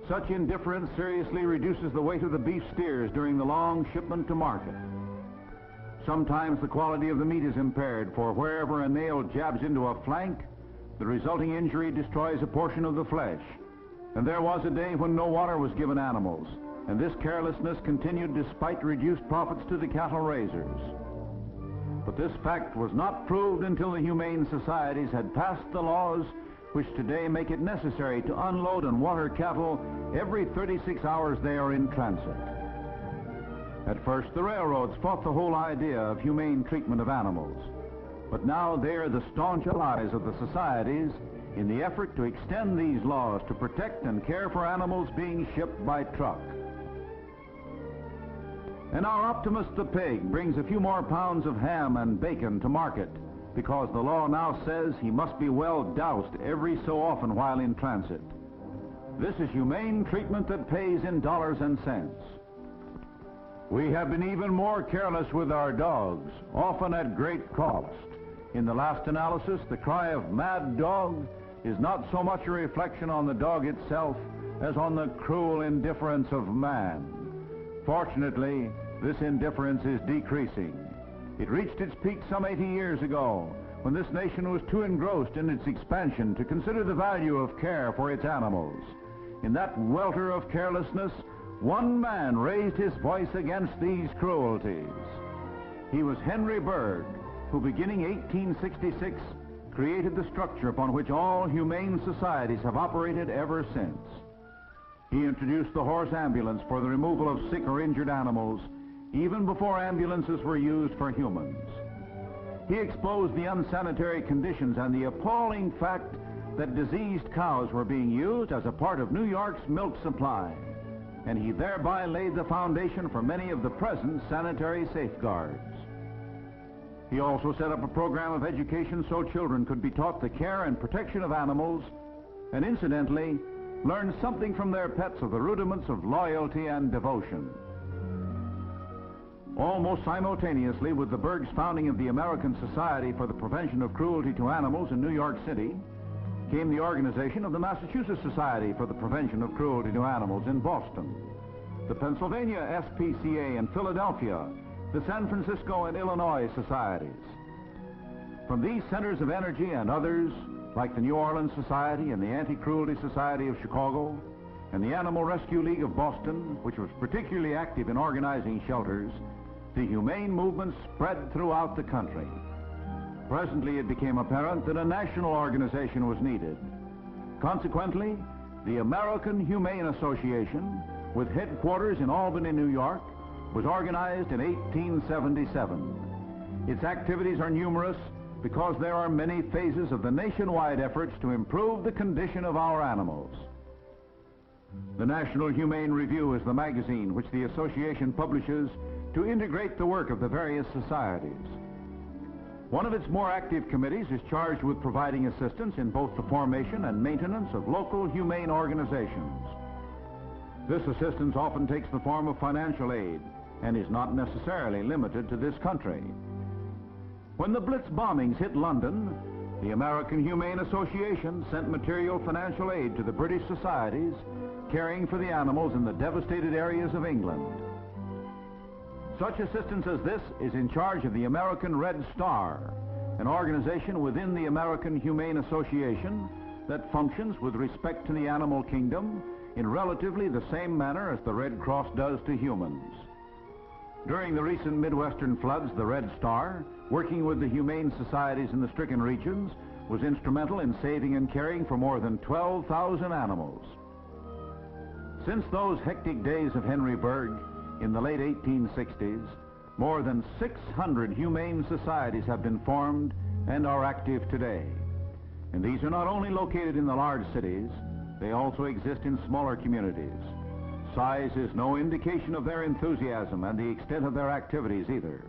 Such indifference seriously reduces the weight of the beef steers during the long shipment to market. Sometimes the quality of the meat is impaired, for wherever a nail jabs into a flank, the resulting injury destroys a portion of the flesh. And there was a day when no water was given animals, and this carelessness continued despite reduced profits to the cattle raisers. But this fact was not proved until the humane societies had passed the laws which today make it necessary to unload and water cattle every 36 hours they are in transit. At first, the railroads fought the whole idea of humane treatment of animals, but now they are the staunch allies of the societies in the effort to extend these laws to protect and care for animals being shipped by truck. And our Optimus the pig brings a few more pounds of ham and bacon to market because the law now says he must be well doused every so often while in transit. This is humane treatment that pays in dollars and cents. We have been even more careless with our dogs, often at great cost. In the last analysis, the cry of mad dog is not so much a reflection on the dog itself as on the cruel indifference of man. Fortunately, this indifference is decreasing. It reached its peak some 80 years ago, when this nation was too engrossed in its expansion to consider the value of care for its animals. In that welter of carelessness, one man raised his voice against these cruelties. He was Henry Bergh, who beginning 1866 created the structure upon which all humane societies have operated ever since. He introduced the horse ambulance for the removal of sick or injured animals, even before ambulances were used for humans. He exposed the unsanitary conditions and the appalling fact that diseased cows were being used as a part of New York's milk supply, and he thereby laid the foundation for many of the present sanitary safeguards. He also set up a program of education so children could be taught the care and protection of animals, and incidentally, learn something from their pets of the rudiments of loyalty and devotion. Almost simultaneously with the Bergh's founding of the American Society for the Prevention of Cruelty to Animals in New York City, came the organization of the Massachusetts Society for the Prevention of Cruelty to Animals in Boston, the Pennsylvania SPCA in Philadelphia, the San Francisco and Illinois societies. From these centers of energy and others, like the New Orleans Society and the Anti-Cruelty Society of Chicago, and the Animal Rescue League of Boston, which was particularly active in organizing shelters, the humane movement spread throughout the country. Presently, it became apparent that a national organization was needed. Consequently, the American Humane Association, with headquarters in Albany, New York, was organized in 1877. Its activities are numerous because there are many phases of the nationwide efforts to improve the condition of our animals. The National Humane Review is the magazine which the association publishes to integrate the work of the various societies. One of its more active committees is charged with providing assistance in both the formation and maintenance of local humane organizations. This assistance often takes the form of financial aid and is not necessarily limited to this country. When the Blitz bombings hit London, the American Humane Association sent material financial aid to the British societies caring for the animals in the devastated areas of England. Such assistance as this is in charge of the American Red Star, an organization within the American Humane Association that functions with respect to the animal kingdom in relatively the same manner as the Red Cross does to humans. During the recent Midwestern floods, the Red Star, working with the humane societies in the stricken regions, was instrumental in saving and caring for more than 12,000 animals. Since those hectic days of Henry Bergh in the late 1860s, more than 600 humane societies have been formed and are active today. And these are not only located in the large cities, they also exist in smaller communities. Size is no indication of their enthusiasm and the extent of their activities either.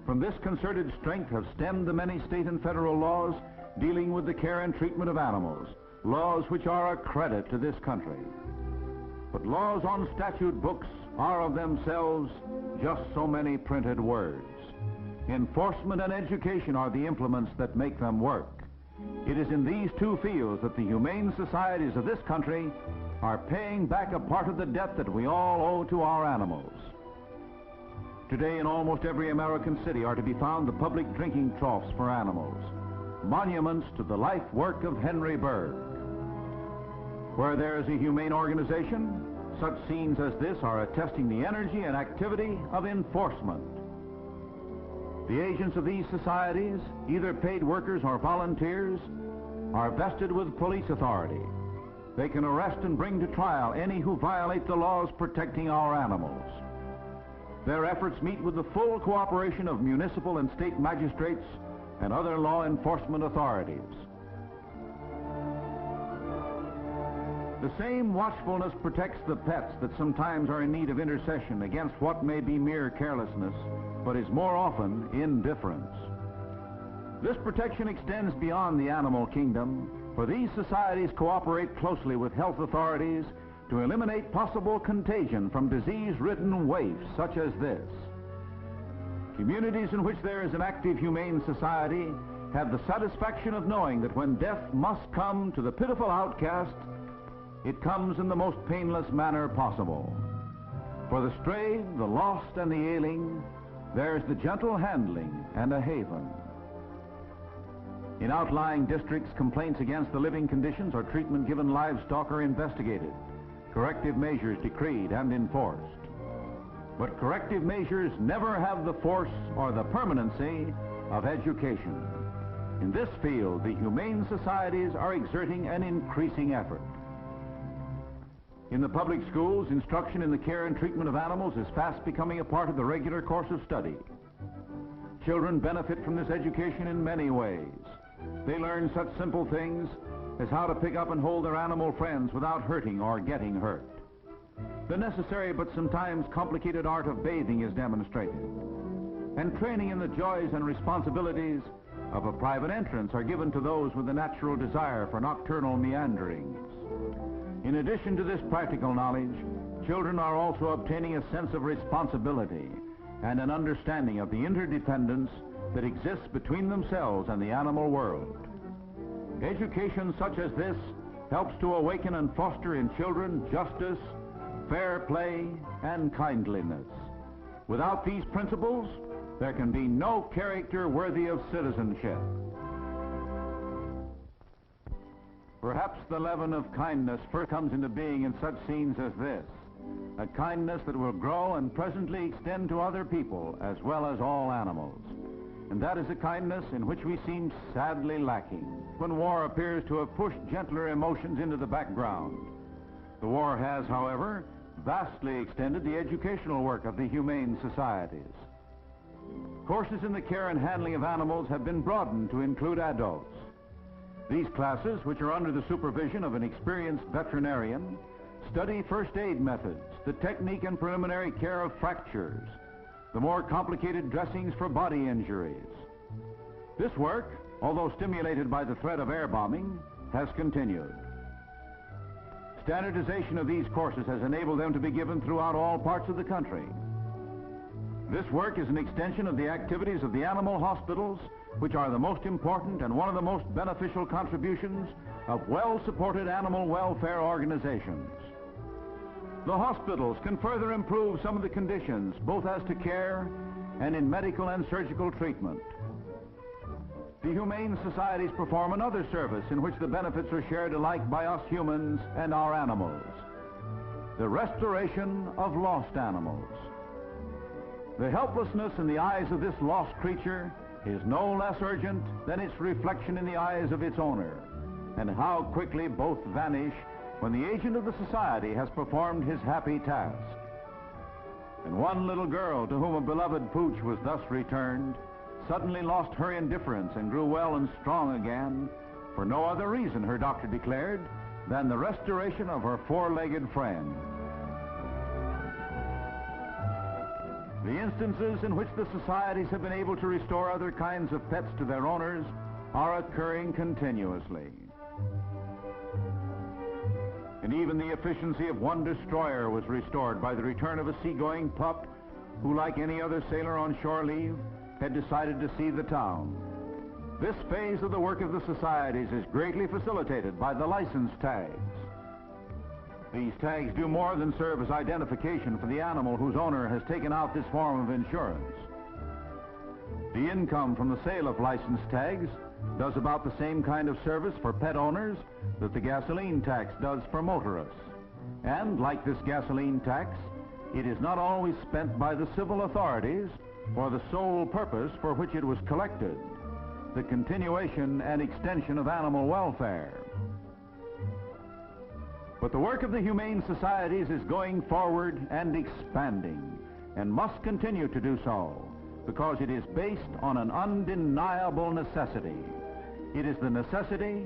From this concerted strength have stemmed the many state and federal laws dealing with the care and treatment of animals, laws which are a credit to this country. But laws on statute books are of themselves just so many printed words. Enforcement and education are the implements that make them work. It is in these two fields that the humane societies of this country are paying back a part of the debt that we all owe to our animals. Today, in almost every American city are to be found the public drinking troughs for animals, monuments to the life work of Henry Bergh. Where there is a humane organization, such scenes as this are attesting the energy and activity of enforcement. The agents of these societies, either paid workers or volunteers, are vested with police authority. They can arrest and bring to trial any who violate the laws protecting our animals. Their efforts meet with the full cooperation of municipal and state magistrates and other law enforcement authorities. The same watchfulness protects the pets that sometimes are in need of intercession against what may be mere carelessness, but is more often indifference. This protection extends beyond the animal kingdom, for these societies cooperate closely with health authorities to eliminate possible contagion from disease-ridden waifs such as this. Communities in which there is an active humane society have the satisfaction of knowing that when death must come to the pitiful outcast, it comes in the most painless manner possible. For the stray, the lost, and the ailing, there's the gentle handling and a haven. In outlying districts, complaints against the living conditions or treatment given livestock are investigated, corrective measures decreed and enforced. But corrective measures never have the force or the permanency of education. In this field, the humane societies are exerting an increasing effort. In the public schools, instruction in the care and treatment of animals is fast becoming a part of the regular course of study. Children benefit from this education in many ways. They learn such simple things as how to pick up and hold their animal friends without hurting or getting hurt. The necessary but sometimes complicated art of bathing is demonstrated. And training in the joys and responsibilities of a private entrance are given to those with a natural desire for nocturnal meanderings. In addition to this practical knowledge, children are also obtaining a sense of responsibility and an understanding of the interdependence that exists between themselves and the animal world. Education such as this helps to awaken and foster in children justice, fair play, and kindliness. Without these principles, there can be no character worthy of citizenship. Perhaps the leaven of kindness first comes into being in such scenes as this, a kindness that will grow and presently extend to other people as well as all animals. And that is a kindness in which we seem sadly lacking when war appears to have pushed gentler emotions into the background. The war has, however, vastly extended the educational work of the humane societies. Courses in the care and handling of animals have been broadened to include adults. These classes, which are under the supervision of an experienced veterinarian, study first aid methods, the technique and preliminary care of fractures, the more complicated dressings for body injuries. This work, although stimulated by the threat of air bombing, has continued. Standardization of these courses has enabled them to be given throughout all parts of the country. This work is an extension of the activities of the animal hospitals, which are the most important and one of the most beneficial contributions of well-supported animal welfare organizations. The hospitals can further improve some of the conditions, both as to care and in medical and surgical treatment. The humane societies perform another service in which the benefits are shared alike by us humans and our animals: the restoration of lost animals. The helplessness in the eyes of this lost creature is no less urgent than its reflection in the eyes of its owner, and how quickly both vanish when the agent of the society has performed his happy task. And one little girl to whom a beloved pooch was thus returned suddenly lost her indifference and grew well and strong again for no other reason, her doctor declared, than the restoration of her four-legged friend. The instances in which the societies have been able to restore other kinds of pets to their owners are occurring continuously. And even the efficiency of one destroyer was restored by the return of a seagoing pup who, like any other sailor on shore leave, had decided to see the town. This phase of the work of the societies is greatly facilitated by the license tags. These tags do more than serve as identification for the animal whose owner has taken out this form of insurance. The income from the sale of license tags does about the same kind of service for pet owners that the gasoline tax does for motorists. And like this gasoline tax, it is not always spent by the civil authorities for the sole purpose for which it was collected, the continuation and extension of animal welfare. But the work of the humane societies is going forward and expanding, and must continue to do so, because it is based on an undeniable necessity. It is the necessity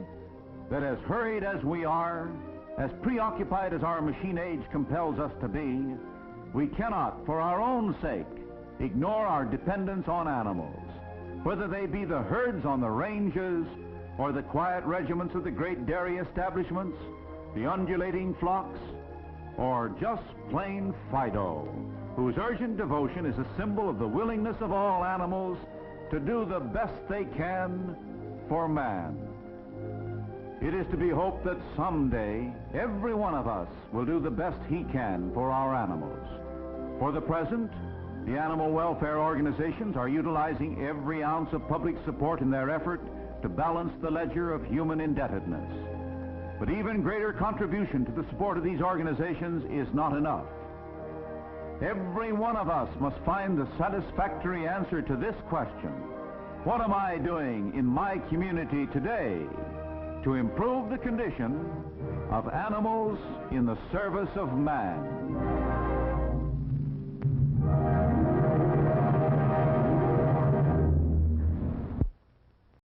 that, as hurried as we are, as preoccupied as our machine age compels us to be, we cannot, for our own sake, ignore our dependence on animals, whether they be the herds on the ranges or the quiet regiments of the great dairy establishments, the undulating flocks, or just plain Fido, whose urgent devotion is a symbol of the willingness of all animals to do the best they can for man. It is to be hoped that someday every one of us will do the best he can for our animals. For the present, the animal welfare organizations are utilizing every ounce of public support in their effort to balance the ledger of human indebtedness. But even greater contribution to the support of these organizations is not enough. Every one of us must find the satisfactory answer to this question: what am I doing in my community today to improve the condition of animals in the service of man?